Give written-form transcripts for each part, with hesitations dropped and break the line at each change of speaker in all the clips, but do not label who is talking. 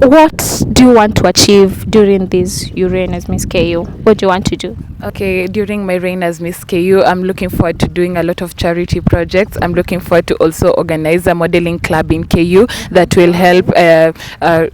what do you want to achieve during this your reign as Miss KU? What do you want to do?
Okay, during my reign as Miss KU, I'm looking forward to doing a lot of charity projects. I'm looking forward to also organize a modeling club in KU that will help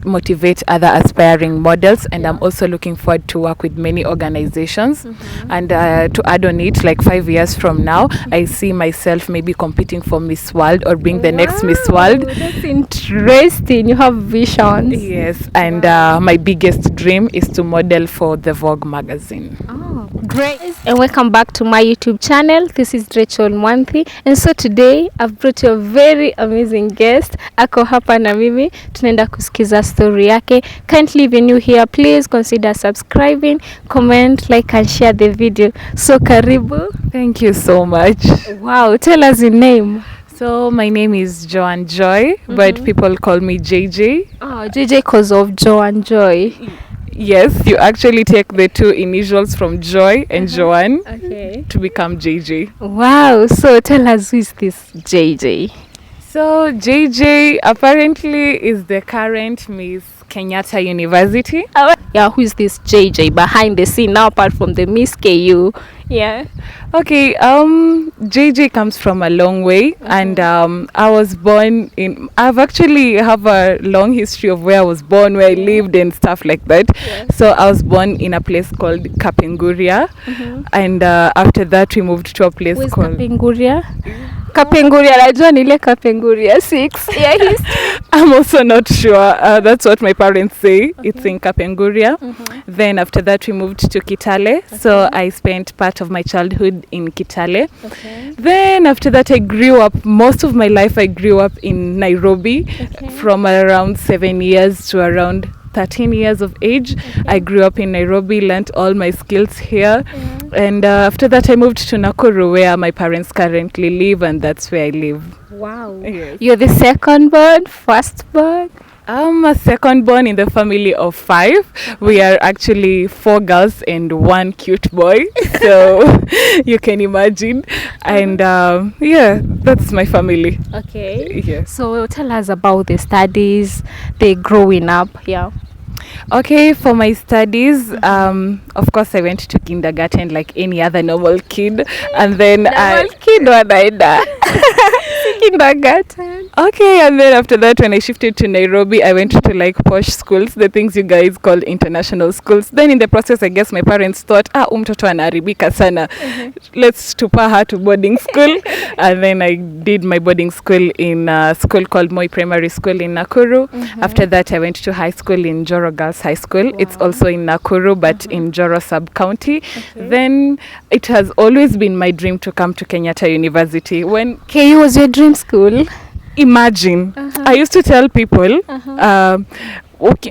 motivate other aspiring models. And I'm also looking forward to work with many organizations. And to add on it, like 5 years from now, I see myself maybe competing for Miss World or being the next Miss World.
That's interesting. You have visions.
Yes, and my biggest dream is to model for the Vogue magazine.
Oh, great. And welcome back to my YouTube channel. This is Rachel Mwanthi, and so today I've brought you a very amazing guest. Ako hapa na mimi, tunaenda kusikiza story yake. Kindly, if you're new here, please consider subscribing, comment, like and share the video. So karibu.
Thank you so much.
Wow, tell us your name.
So my name is Joanne Joy, but people call me JJ.
Oh, JJ cause of Joanne Joy.
Yes, you actually take the two initials from Joy and Joanne to become JJ.
Wow, so tell us, who is this JJ?
So JJ apparently is the current Miss KENYATTA University.
Yeah, who is this JJ behind the scene now apart from the Miss KU? Yeah.
Okay, JJ comes from a long way, and I was born in, I've actually have a long history of where I was born, where I lived and stuff like that. So I was born in a place called Kapenguria, and after that we moved to a place called
Kapenguria. Kapenguria, najua nile Kapenguria 6. Yeah,
I'm also not sure. That's what my parents say. It's in Kapenguria. Then after that we moved to Kitale. So I spent part of my childhood in Kitale. Then after that I grew up, most of my life I grew up in Nairobi from around 7 years to around 13 years of age. I grew up in Nairobi, learnt all my skills here. And after that I moved to Nakuru, where my parents currently live, and that's where I live.
Wow.
Yes.
You're the second born, first born?
I'm a second born in the family of 5. We are actually 4 girls and 1 cute boy. So you can imagine. And yeah, that's my family.
Okay.
Yeah.
So tell us about the studies, the growing up. Yeah.
Okay, for my studies, of course I went to kindergarten like any other normal kid, and then kindergarten. Okay, and then after that, when I shifted to Nairobi, I went to like posh schools, the things you guys call international schools. Then in the process, I guess my parents thought, mtoto anaharibika sana, let's tupa her to boarding school. And then I did my boarding school in a school called Moi Primary School in Nakuru. After that, I went to high school in Joro Girls High School. It's also in Nakuru, but in Joro sub-county. Then it has always been my dream to come to KENYATTA University. When
KU was your dream school?
Imagine. I used to tell people,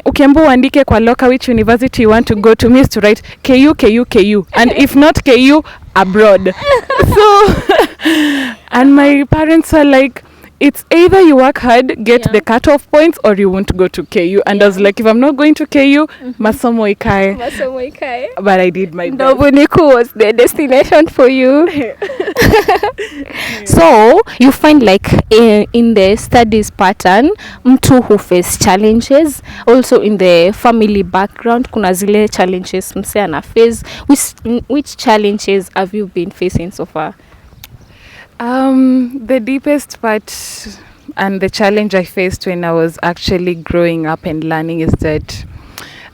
ukiambiwa uandike kwa loka which university you want to go to, me is to write KU, KU, KU. And if not KU, abroad. So, and my parents were like, it's either you work hard, get the cutoff points, or you won't go to KU. And I was like, if I'm not going to KU, masomo ikae. But I did my best.
Ndobuniku was the destination for you. So you find like in the studies pattern, mtu who face challenges, also in the family background, kuna zile challenges mse ana face. Which challenges have you been facing so far?
The deepest part and the challenge I faced when I was actually growing up and learning is that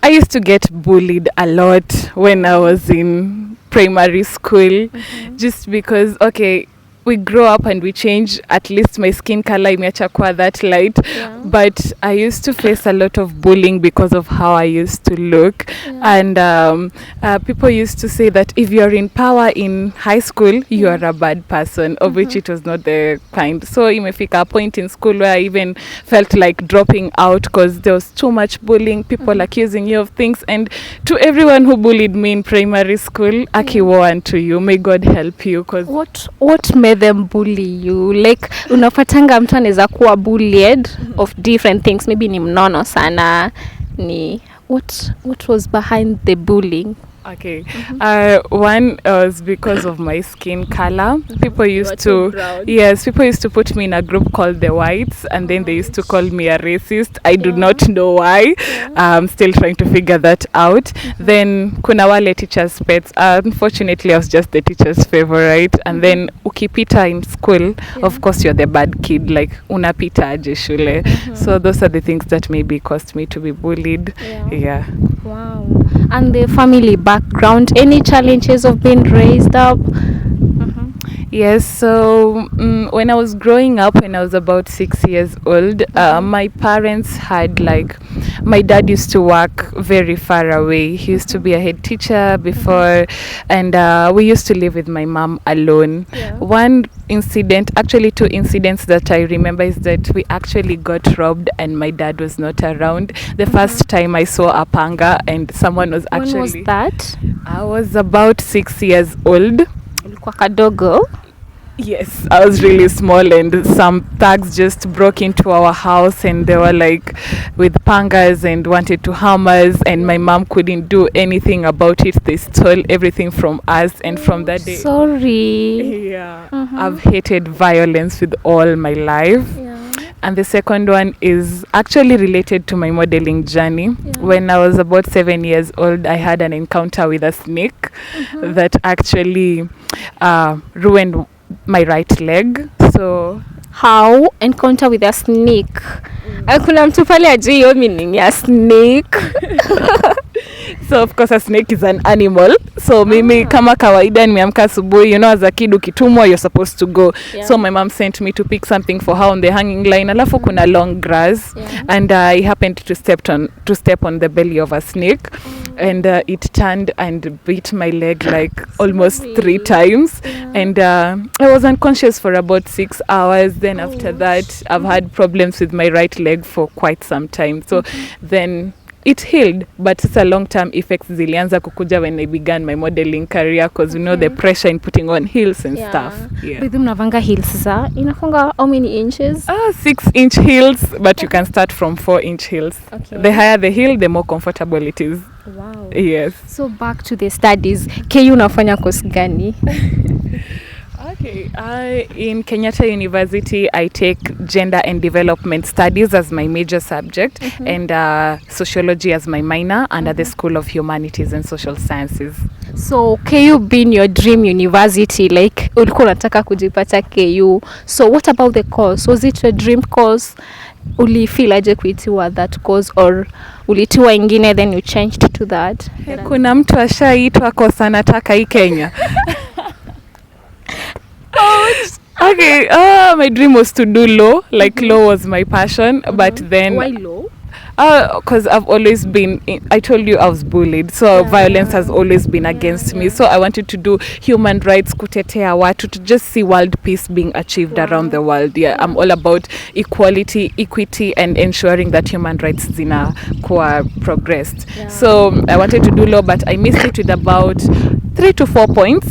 I used to get bullied a lot when I was in primary school, just because, okay, we grow up and we change. At least my skin color imeacha kuwa that light, but I used to face a lot of bullying because of how I used to look. And people used to say that if you're in power in high school, you are a bad person, of which it was not the kind. So imefika a point in school where I even felt like dropping out because there was too much bullying, people accusing you of things. And to everyone who bullied me in primary school, akiwa and to you, may God help you. Cause
what made them bully you? Like unapatanga mtu anaweza kuwa bullied of different things, maybe ni mnono sana, ni what was behind the bullying?
Okay. One was because of my skin color. People
You are
used
too
to,
brown.
yes, people used to put me in a group called the Whites, and then they used to call me a racist. I do
Yeah.
not know why.
Yeah.
I'm still trying to figure that out. Then kuna wale teachers' pets. Unfortunately, I was just the teacher's favorite. And then ukipita in school, of course, you're the bad kid. Like unapita aje shule. So those are the things that maybe caused me to be bullied.
Yeah.
Yeah.
Wow. And the family background, any challenges of being raised up?
Yes, so when I was growing up, when I was about 6 years old, my parents had like, my dad used to work very far away. He used to be a head teacher before, and we used to live with my mom alone.
Yeah.
One incident, actually two incidents that I remember is that we actually got robbed and my dad was not around. The first time I saw a panga and someone was
When
actually...
was that?
I was about 6 years old.
Ulikuwa kadogo.
Yes, I was really small, and some thugs just broke into our house and they were like with pangas and wanted to harm us, and my mom couldn't do anything about it. They stole everything from us, and from that day,
Sorry.
yeah, I've hated violence with all my life.
Yeah.
And the second one is actually related to my modeling journey.
Yeah.
When I was about 7 years old, I had an encounter with a snake that actually ruined my right leg. So
How? Encounter with a snake. Kuna mtu pale ajui hiyo meaning ya snake.
So of course a snake is an animal. So mimi kama kawaida nimeamka asubuhi, you know, as a kid ukitumwa you're supposed to go.
Yeah.
So my mom sent me to pick something for her on the hanging line. Alafu kuna long grass,
Yeah.
and I happened to step on the belly of a snake, and it turned and bit my leg like almost
Sorry.
3 times.
Yeah.
And I was unconscious for about 6 hours. Then after that I've had problems with my right leg for quite some time. So then it healed, but it's a long-term effects zilianza kukuja when I began my modeling career, because you know the pressure in putting on heels and stuff. Yeah.
With mnavanga heels za inafunga how many inches?
6-inch heels, but you can start from 4-inch heels.
Okay.
The higher the heel, the more comfortable it is.
Wow.
Yes.
So back to the studies. KU unafanya course gani?
Okay, in Kenyatta University, I take gender and development studies as my major subject, and sociology as my minor, under the School of Humanities and Social Sciences.
So KU being your dream university, like ulikuwa unataka kujipata KU. So what about the course? Was it your dream course? Ulifeel aje kuitiwa that course, or ulitiwa ingine then you changed to that?
Kuna mtu ashaitwa kosa nataka hii Kenya. Okay, my dream was to do law. Like law was my passion, but then
Why law?
because I've always been I told you I was bullied, so violence has always been against me. So I wanted to do human rights, kutetea watu, to just see world peace being achieved around the world. I'm all about equality, equity, and ensuring that human rights zinakuwa progressed. So I wanted to do law, but I missed it with about 3 to 4 points.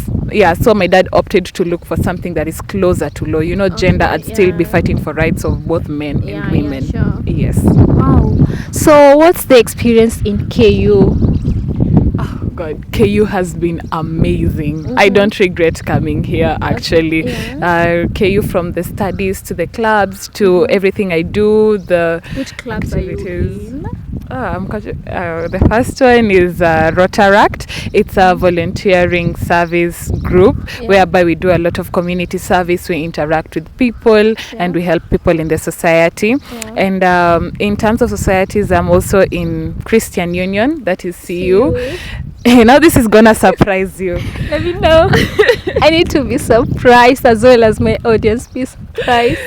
So my dad opted to look for something that is closer to law. You know, gender, I'd still be fighting for rights of both men and women.
Sure.
Yes.
Wow. So what's the experience in KU?
Oh God, KU has been amazing. I don't regret coming here, actually. KU, from the studies to the clubs to everything I do, the
Which clubs are you in?
The first one is Rotaract. It's a volunteering service group whereby we do a lot of community service. We interact with people and we help people in the society. And in terms of societies, I'm also in Christian Union, that is CU. Now this is gonna surprise you.
Let me know. I need to be surprised as well as my audience be surprised.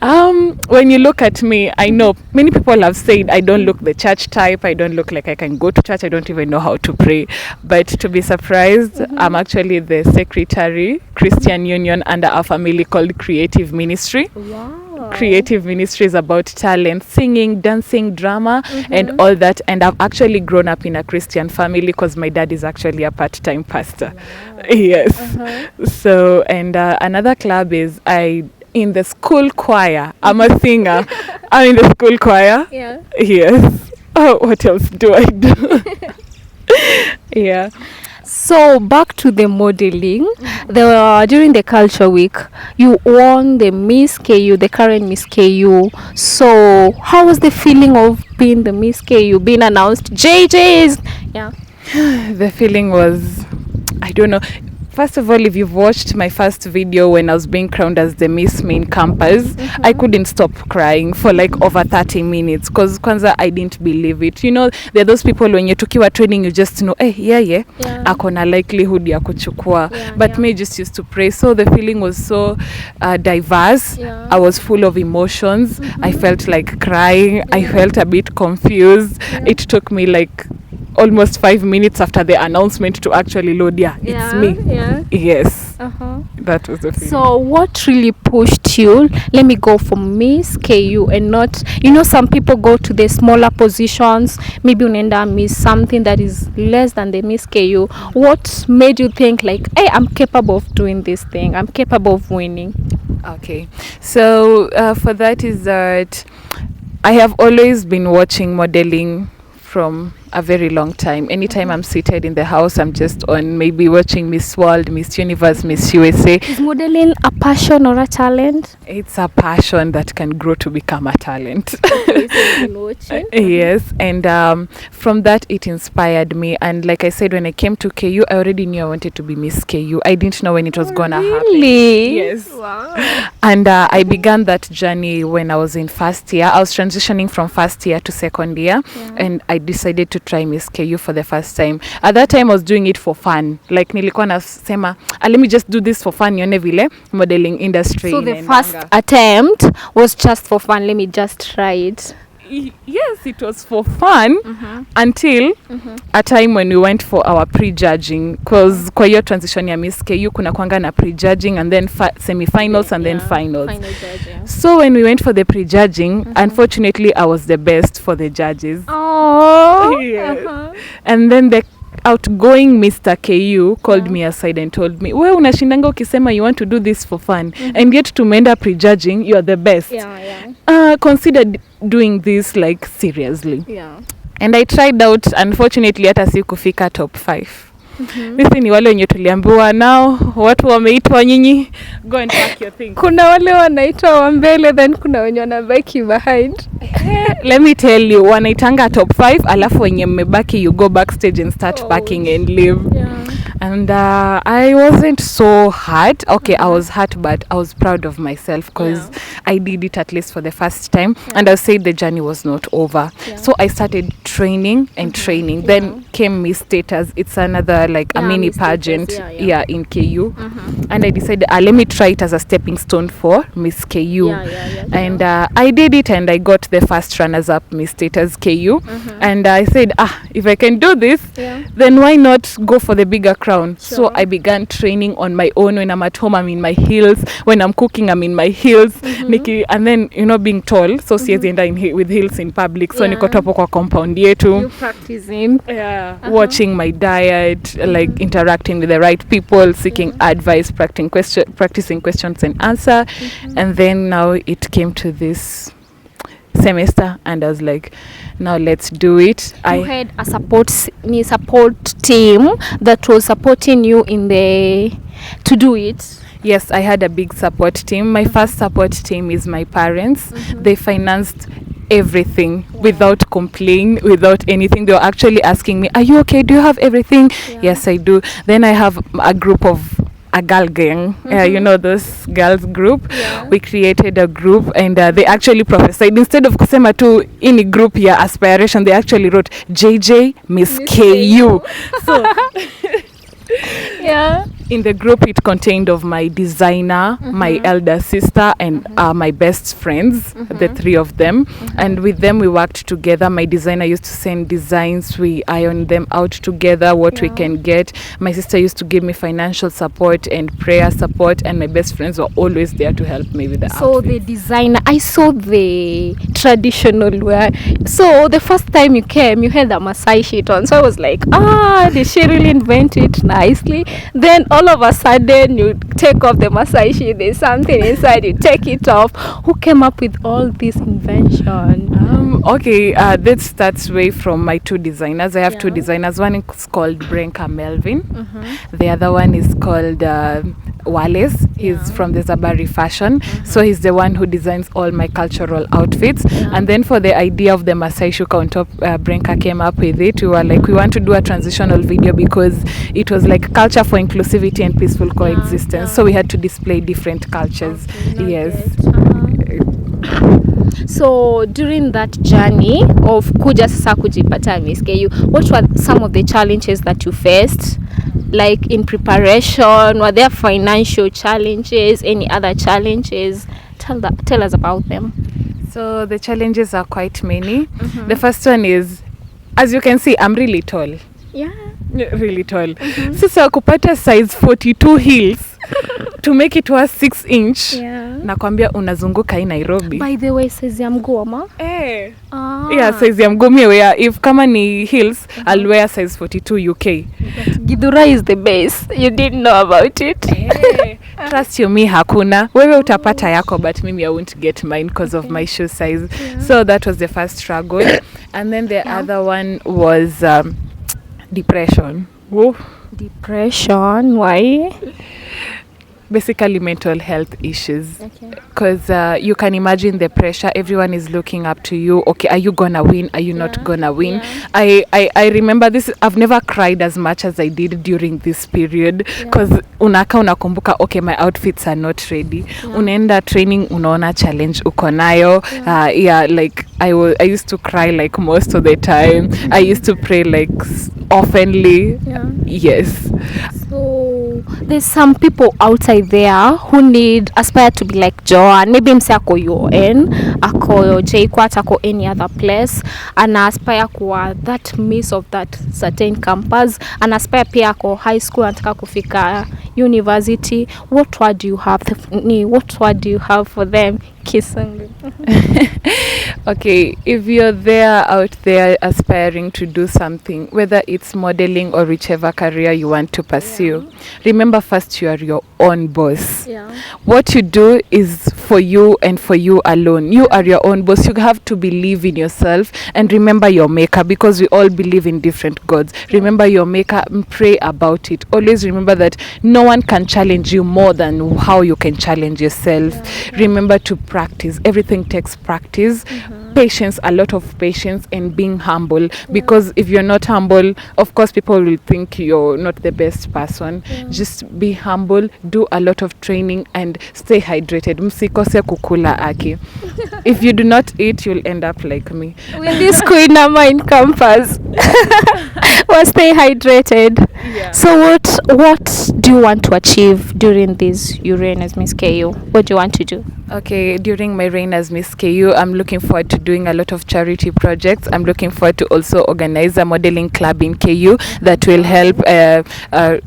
When you look at me, I know many people have said I don't look the church type. I don't look like I can go to church. I don't even know how to pray. But to be surprised, I'm actually the secretary, Christian Union, under our family called Creative Ministry.
Wow.
Creative Ministry is about talent, singing, dancing, drama, and all that. And I've actually grown up in a Christian family because my dad is actually a part-time pastor. Yes. So, and another club is in the school choir. I'm a singer. I'm in the school choir.
Yeah.
Yes. Oh, what else do I do? Yeah.
So back to the modeling. During the culture week, you won the Miss KU, the current Miss KU. So how was the feeling of being the Miss KU, being announced? JJ's. Yeah.
The feeling was, I don't know. First of all, if you've watched my first video when I was being crowned as the Miss Main Campus, I couldn't stop crying for like over 30 minutes because kwanza I didn't believe it. You know, there are those people when you're tukiwa training, you just know, yeah. Akona likelihood ya kuchukua. But me just used to pray. So the feeling was so diverse.
Yeah.
I was full of emotions. I felt like crying. I felt a bit confused. It took me like almost 5 minutes after the announcement to actually load. It's me. Yes. That was the feeling.
So what really pushed you? Let me go for Miss KU and not, some people go to the smaller positions, maybe unaenda miss something that is less than the Miss KU. What made you think like, hey, I'm capable of doing this thing, I'm capable of winning?
Okay, so for that is that I have always been watching modeling from a very long time. Anytime I'm seated in the house, I'm just on maybe watching Miss World, Miss Universe, Miss USA.
Is modeling a passion or a talent?
It's a passion that can grow to become a talent.
Okay, so you've been watching.
Yes, and from that it inspired me. And like I said, when I came to KU, I already knew I wanted to be Miss KU. I didn't know when it was gonna happen.
Really?
Yes.
Wow.
And I began that journey when I was in first year. I was transitioning from first year to second year, and I decided to try Miss KU for the first time. At that time I was doing it for fun. Like nilikuwa nasema, let me just do this for fun, nione vile modeling industry.
So the first attempt was just for fun. Let me just try it.
Yes, it was for fun until a time when we went for our pre-judging, because kwa hiyo transition ya Miss KU kuna kwanga na pre-judging and then semi-finals and then finals.
Final judge, yeah.
So when we went for the pre-judging, unfortunately I was the best for the judges.
Oh.
Yes. And then the outgoing Mr. KU called me aside and told me, we unashindanga ukisema you want to do this for fun and yet tumeenda pre-judging, you are the best. Consider doing this like seriously. And I tried out. Unfortunately hata sikufika top 5. Sisi ni wale wenye tuliambiwa nao watu wameitwa nyinyi go and pack your things.
Kuna wale wanaitwa wa mbele, then kuna wenye wanabaki behind.
Let me tell you, wanaitanga top 5 alafu wenye mmebaki you go backstage and start packing and leave. And I wasn't so hurt. Okay, I was hurt, but I was proud of myself because I did it at least for the first time. And I said the journey was not over. So I started training and training. Then came Miss Status. It's another like a mini pageant in KU. And I decided, let me try it as a stepping stone for Miss KU. And I did it and I got the first runners-up Miss Status KU. And I said, if I can do this, then why not go for the bigger crown? So I began training on my own. When I'm at home, I'm in my heels. When I'm cooking, I'm in my heels. And then, being tall, so siwezi enda with heels in public. So niko hapo kwa compound yetu.
You practicing.
Watching my diet, like interacting with the right people, seeking advice, practicing questions and answer. And then now it came to this semester and I was like, now let's do it.
You had a support team that was supporting you to do it.
Yes, I had a big support team. My first support team is my parents. They financed everything without complaint, without anything. They were actually asking me, are you okay? Do you have everything? Yes, I do. Then I have a group of a girl gang, those girls group. We created a group and they actually prophesied. Instead of kusema tu ini group ya aspiration, they actually wrote JJ Miss KU. So in the group it contained of my designer, my elder sister and my best friends, the 3 of them. And with them we worked together. My designer used to send designs, we ironed them out together, what we can get. My sister used to give me financial support and prayer support, and my best friends were always there to help me with the outfits.
So the designer, I saw the traditional wear. So the first time you came, you had a Masai sheet on. So I was like, did she really invent it nicely? Then all of a sudden you take off the masaishi, there's something inside, you take it off. Who came up with all this invention?
Okay, that starts way from my two designers. I have two
Yeah.
designers. One is called Brenka Melvin. The other one is called Wallace. He's
Yeah.
from the Zabari fashion. So he's the one who designs all my cultural outfits.
Yeah.
And then for the idea of the Masai Shuka on top, Brenka came up with it. We were like, we want to do a transitional video because it was like culture for inclusivity and peaceful coexistence.
yeah.
So we had to display different cultures.
Okay,
Yes.
So during that journey of kuja sasa kujipata Miss KU, what were some of the challenges that you faced? Like in preparation, were there financial challenges, any other challenges? Tell us about them.
So the challenges are quite many. The first one is, as you can see, I'm really tall.
Yeah.
Really tall. Sasa kupata size 42 heels to make it was 6 inch.
Yeah.
Nakwambia unazunguka hii Nairobi.
By the way, size ya mguu ama?
Yeah, size ya mguu wear. If kama ni heels, I'll wear size 42 UK.
Gidura is the base. You didn't know about it.
Trust you me, hakuna. Wewe utapata yako, but mimi I won't get mine because of my shoe size. So that was the first struggle. And then the other one was depression. Whoa.
Depression, why?
Basically mental health issues.
Okay.
Because you can imagine the pressure. Everyone is looking up to you. Okay, are you gonna win? Are you not gonna win?
Yeah.
I remember this. I've never cried as much as I did during this period because unakumbuka, okay, my outfits are not ready. Unaenda training, unaona challenge uko nayo. Like I used to cry like most of the time. I used to pray like oftenly. Yes.
So there's some people outside there who aspire to be like Joan. Maybe mse ako UN, ako JKUAT, ako any other place, and aspire kuwa that miss of that certain campus, and aspire pia ako high school anataka kufika university. What word do you have? What word do you have for them? Kisungu.
Okay, if you're out there aspiring to do something, whether it's modeling or whichever career you want to pursue, remember first you are your own boss. What you do is for you and for you alone. You are your own boss. You have to believe in yourself and remember your maker, because we all believe in different gods. Remember your maker and pray about it. Always remember that no one can challenge you more than how you can challenge yourself. Remember to practice. Everything takes practice. Patience, a lot of patience, and being humble, because if you're not humble, of course people will think you're not the best person. Just be humble, do a lot of training, and stay hydrated. Msikose kukula aki. If you do not eat, you'll end up like me.
With this queen nama in campus. Well, stay hydrated. So what do you want to achieve during this your reign as Miss KU? What do you want to do?
Okay, during my reign as Miss KU, I'm looking forward to doing a lot of charity projects. I'm looking forward to also organize a modeling club in KU that will help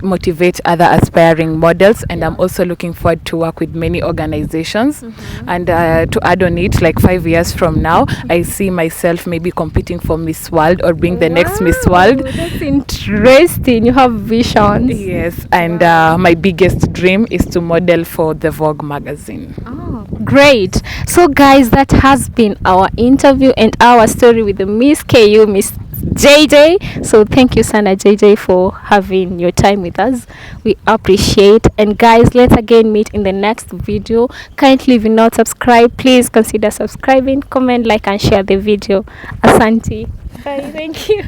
motivate other aspiring models. And I'm also looking forward to work with many organizations. And to add on it, like 5 years from now, I see myself maybe competing for Miss World or being the next Miss World.
That's interesting. You have visions.
Yes, and my biggest dream is to model for the Vogue magazine.
Oh, great. So guys, that has been our interview and our story with the Miss KU, Miss JJ. So thank you sana JJ for having your time with us. We appreciate. And guys, let's again meet in the next video. Kindly, if you're not subscribed, please consider subscribing, comment, like and share the video. Asante. Bye. Thank you.